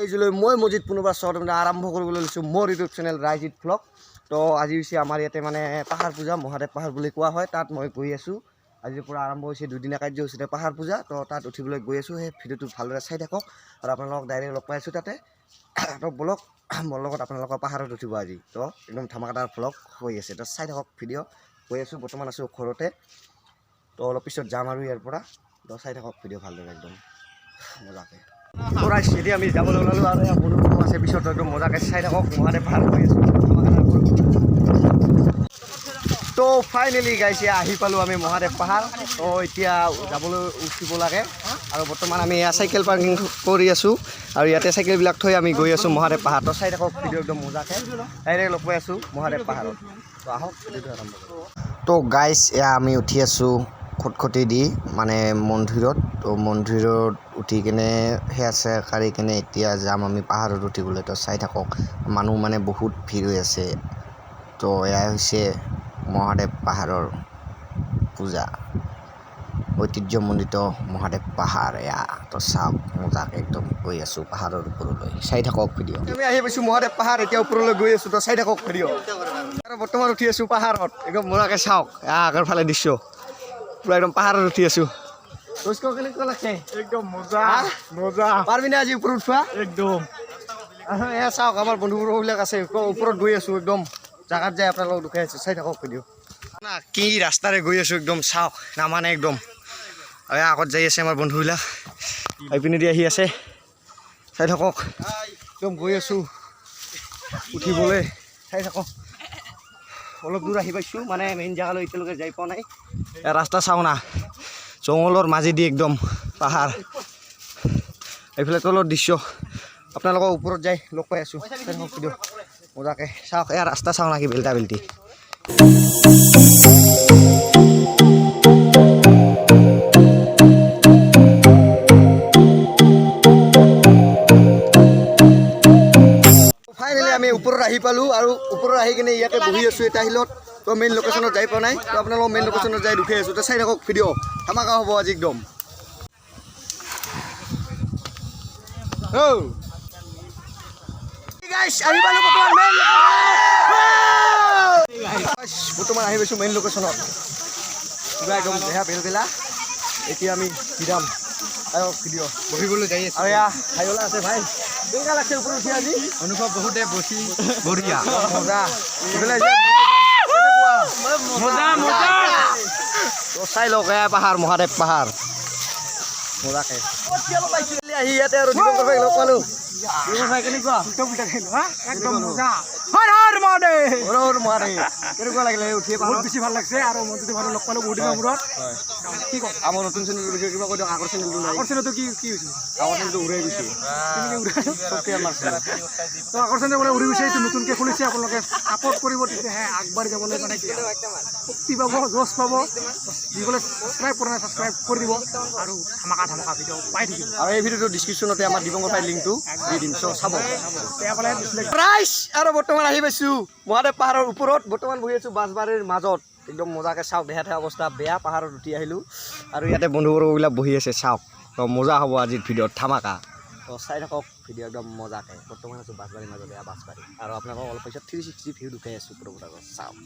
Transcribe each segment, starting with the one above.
আজিলৈ মই মজিদ পুনৰবাৰ মানে আৰম্ভ কৰিবলৈ লৈছোঁ মোৰ ইউটিউব চেনেল ৰাইজিত ভ্লগ। তো আজি হৈছে আমাৰ ইয়াতে মানে পাহাৰ পূজা, মহাদেৱ পাহাৰ বুলি কোৱা হয়। তাত মই গৈ আছোঁ। আজিৰ পৰা আৰম্ভ হৈছে 2 দিনীয়া কাৰ্যসূচীৰে পাহাৰ পূজা। তো তাত উঠিবলৈ গৈ আছোঁ। সেই ভিডিঅ'টো ভালদৰে চাই থাকক আৰু আপোনালোকক ডাইৰেক্ট লগ পাই আছোঁ তাতে। তো বলক মোৰ লগত আপোনালোকৰ পাহাৰত উঠিব আজি। তো একদম ধামাকাদাৰ ভ্লগ হৈ আছে। তো চাই থাকক ভিডিঅ'। গৈ আছোঁ, বৰ্তমান আছোঁ ঘৰতে। তো অলপ পিছত যাম আৰু ইয়াৰ পৰা। তো চাই থাকক ভিডিঅ' ভালদৰে একদম মজাকৈ। এতিয়া আমি যাবলৈ ওলালোঁ আৰু বন্ধু আছে পিছত একদম মজাকৈ চাই থাকক। মহাদেৱ পাহাৰ গৈ আছোঁ। তো ফাইনেলি গাইছে আহি পালোঁ আমি মহাদেৱ পাহাৰ। তো এতিয়া যাবলৈ উঠিব লাগে আৰু বৰ্তমান আমি চাইকেল পাৰ্কিং কৰি আছোঁ আৰু ইয়াতে চাইকেলবিলাক থৈ আমি গৈ আছোঁ মহাদেৱ পাহাৰ। তো চাই থাকক ভিডিঅ' একদম মজাকৈ ডাইৰেক্ট লগ পাই আছোঁ মহাদেৱ পাহাৰত। তো আহক ভিডিঅ'টো আৰম্ভ কৰোঁ। তো গাইছ এয়া আমি উঠি আছোঁ খটখটি দি মানে মন্দিৰত। তো মন্দিৰত উঠি কেনে সেয়া কাঢ়ি কেনে এতিয়া যাম আমি পাহাৰত উঠিবলৈ। তো চাই থাকক মানুহ মানে বহুত ভিৰ হৈ আছে। তো এয়া হৈছে মহাদেৱ পাহাৰৰ পূজা, ঐতিহ্যমণ্ডিত মহাদেৱ পাহাৰ এয়া। তো চাওক মজাকৈ একদম গৈ আছোঁ পাহাৰৰ ওপৰলৈ, চাই থাকক ভিডিঅ'। আমি আহি পাইছোঁ মহাদেৱ পাহাৰ, এতিয়া ওপৰলৈ গৈ আছোঁ। তো চাই থাকক ভিডিঅ'। আৰু বৰ্তমান উঠি আছোঁ পাহাৰত, একদম মজাকৈ চাওক আগৰ ফালে দৃশ্য পুৰা একদম পাহাৰত উঠি আছোঁ। কেনেকুৱা লাগছে? একদম মজা মজা। পাৰবি না আজি ওপৰত উঠোৱা? একদম। এয়া চাওক আমাৰ বন্ধুবোৰবিলাক আছে, ওপৰত গৈ আছোঁ একদম জাগাত যায় আপোনালোকক দুখাই আছোঁ। চাই থাকক ভিডিঅ'। না কি ৰাস্তাৰে গৈ আছোঁ একদম চাওক, নামানে একদম। আৰু আগত যাই আছে আমাৰ বন্ধুবিলাক, এইপিনেদি আহি আছে। চাই থাকক একদম গৈ আছোঁ উঠিবলৈ, চাই থাকক। অলপ দূৰ আহি পাইছোঁ, মানে মেইন জেগালৈ এতিয়ালৈকে যাই পোৱা নাই। ৰাস্তা চাওঁ না, জংঘলৰ মাজেদি একদম পাহাৰ, এইফালে তলৰ দৃশ্য আপোনালোকৰ ওপৰত যাই লগ পাই আছোঁ। ভিডিঅ' মজাকৈ চাওক, এয়া ৰাস্তা চাওঁ নাকি বেলটা বেলটি। ফাইনেলি আমি ওপৰত আহি পালোঁ আৰু ওপৰত আহি কিনে ইয়াতে বহি আছোঁ এটা হিলত। তো মেইন লোকেশ্যনত যাই পোৱা নাই। তো আপোনালোকক মেইন লোকেশ্যনত যাই দুখাই আছোঁ। তো চাই থাকক ভিডিঅ', ধামাকা হ'ব আজি একদম। বৰ্তমান আহি পাইছোঁ মেইন লোকেশ্যনত, কিবা একদম বেয়া বেলবেলা। এতিয়া আমি যাম ভিডিঅ' বহিবলৈ যাই আছোঁ। আৰু এয়া ভাইলা আছে ভাই, কেনেকুৱা লাগছে ওপৰত উঠি আজি? অনুভৱ বহুতে বসি বঢ়িয়া মজা। চাই লওক এয়া পাহাৰ, মহাদেৱ পাহাৰ মজাকৈ আহি ইয়াতে আৰু দিগন্ত ভাইক লগ পালোঁ। কেনেকুৱা লাগিলে উঠি? বহুত বেছি ভাল লাগিছে আৰু মনটো ভাল লগ পালোঁ বহুত দিনৰ মূৰত। কি কম আমাৰ নতুন চেনেলৰ বিষয়ে কিবা কৈ দিয়ক। আগৰ চেনেলটো নাই, আগৰ চেনেলটো কি হৈছে? আগৰ চেনেলটো উৰাই গৈছে। তো আগৰ চেনেল মানে উৰি গৈছে, এইটো নতুনকৈ খুলিছে। আপোনালোকে ছাপৰ্ট কৰিব, তেতিয়াহে আগবাঢ়ি যাবলৈ মানে শক্তি পাব, জোচ পাব। যিসকলে ছাবস্ক্ৰাইব কৰা নাই ছাবস্ক্ৰাইব কৰি দিব আৰু ধামাকা ধামাকা ভিডিঅ' পাই থাকিব। আৰু এই ভিডিঅ'টো ডিছক্ৰিপশ্যনতে আমাৰ দিবংগ ফাইল লিংকটো দি দিম, চ' চাব। ৰাইজ আৰু বৰ্তমান আহি পাইছোঁ মহাদেৱ পাহাৰৰ ওপৰত। বৰ্তমান বহি আছোঁ বাঁচবাৰীৰ মাজত, একদম মজাকৈ চাওক। দেহা অৱস্থা বেয়া, পাহাৰত উঠি আহিলোঁ আৰু ইয়াতে বন্ধুবৰ্গবিলাক বহি আছে চাওক। তো মজা হ'ব আজিৰ ভিডিঅ'ত ধামাকা। তো চাই থাকক ভিডিঅ' একদম মজাকৈ। বৰ্তমান আছোঁ বাঁচবাৰীৰ মাজত, এয়া বাঁচবাৰী। আৰু আপোনালোকক অলপ পিছত 360 ভিউ দুখাই আছোঁ ওপৰৰ চাওক।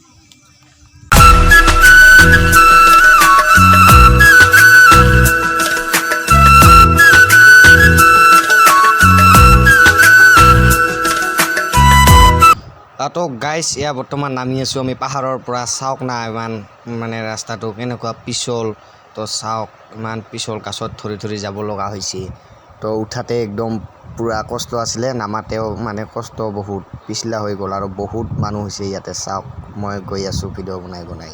তো গাইছ এয়া বৰ্তমান নামি আছোঁ আমি পাহাৰৰ পৰা। চাওক না ইমান মানে ৰাস্তাটো কেনেকুৱা পিছল। তো চাওক ইমান পিছল, কাষত ধৰি ধৰি যাব লগা হৈছে। তো উঠাতে একদম পূৰা কষ্ট আছিলে, নামাতেও মানে কষ্ট বহুত, পিছলা হৈ গ'ল আৰু বহুত মানুহ হৈছে ইয়াতে। চাওক মই গৈ আছোঁ ভিডিঅ' বনাই বনাই।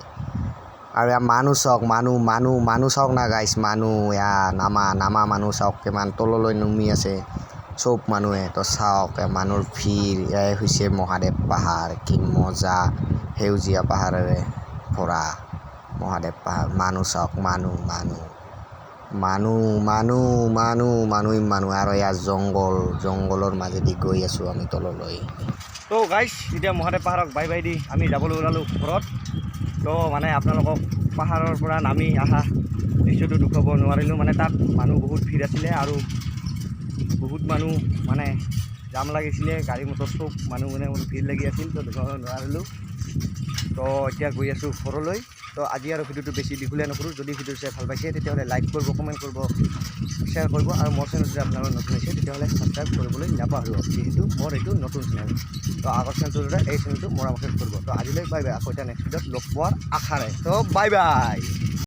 আৰু এয়া মানুহ চাওক, মানুহ চাওক না গাইছ, মানুহ এয়া নামা মানুহ চাওক কিমান তললৈ নুমি আছে চব মানুহে। তো চাওক মানুহৰ ভিৰ। এয়াই হৈছে মহাদেৱ পাহাৰ, কি মজা সেউজীয়া পাহাৰেৰে ভৰা মহাদেৱ পাহাৰ। মানুহ চাওক, মানুহ আৰু এয়া জংঘলৰ মাজেদি গৈ আছোঁ আমি তললৈ। তো গাইছ এতিয়া মহাদেৱ পাহাৰক বাই বাই দি আমি যাবলৈ ওলালোঁ ঘৰত। তো মানে আপোনালোকক পাহাৰৰ পৰা নামি অহা দৃশ্যটো দেখুৱাব নোৱাৰিলোঁ, মানে তাত মানুহ বহুত ভিৰ আছিলে আৰু বহুত মানুহ মানে জাম লাগিছিলে গাড়ী মটৰ চব মানুহ মানে ভিৰ লাগি আছিল তো দেখুৱাব নোৱাৰিলোঁ তো এতিয়া গৈ আছোঁ ঘৰলৈ তো আজি আৰু ভিডিঅ'টো বেছি দীঘলীয়া নকৰোঁ যদি ভিডিঅ' চাই ভাল পাইছে তেতিয়াহ'লে লাইক কৰিব কমেণ্ট কৰিব শ্বেয়াৰ কৰিব আৰু মোৰ চেনেল যদি আপোনালোকৰ নতুন হৈছে তেতিয়াহ'লে ছাবস্ক্ৰাইব কৰিবলৈ নাপাহৰিব যিহেতু মোৰ এইটো নতুন চেনেল তো আগৰ চেনেলটোৰ দৰে এই চেনেলটো মৰামৰ্শ কৰিব তো আজিলৈ বাই বাই আকৌ এটা নেক্সট ভিডিঅ'ত লগ পোৱাৰ আশাৰে তো বাই বাই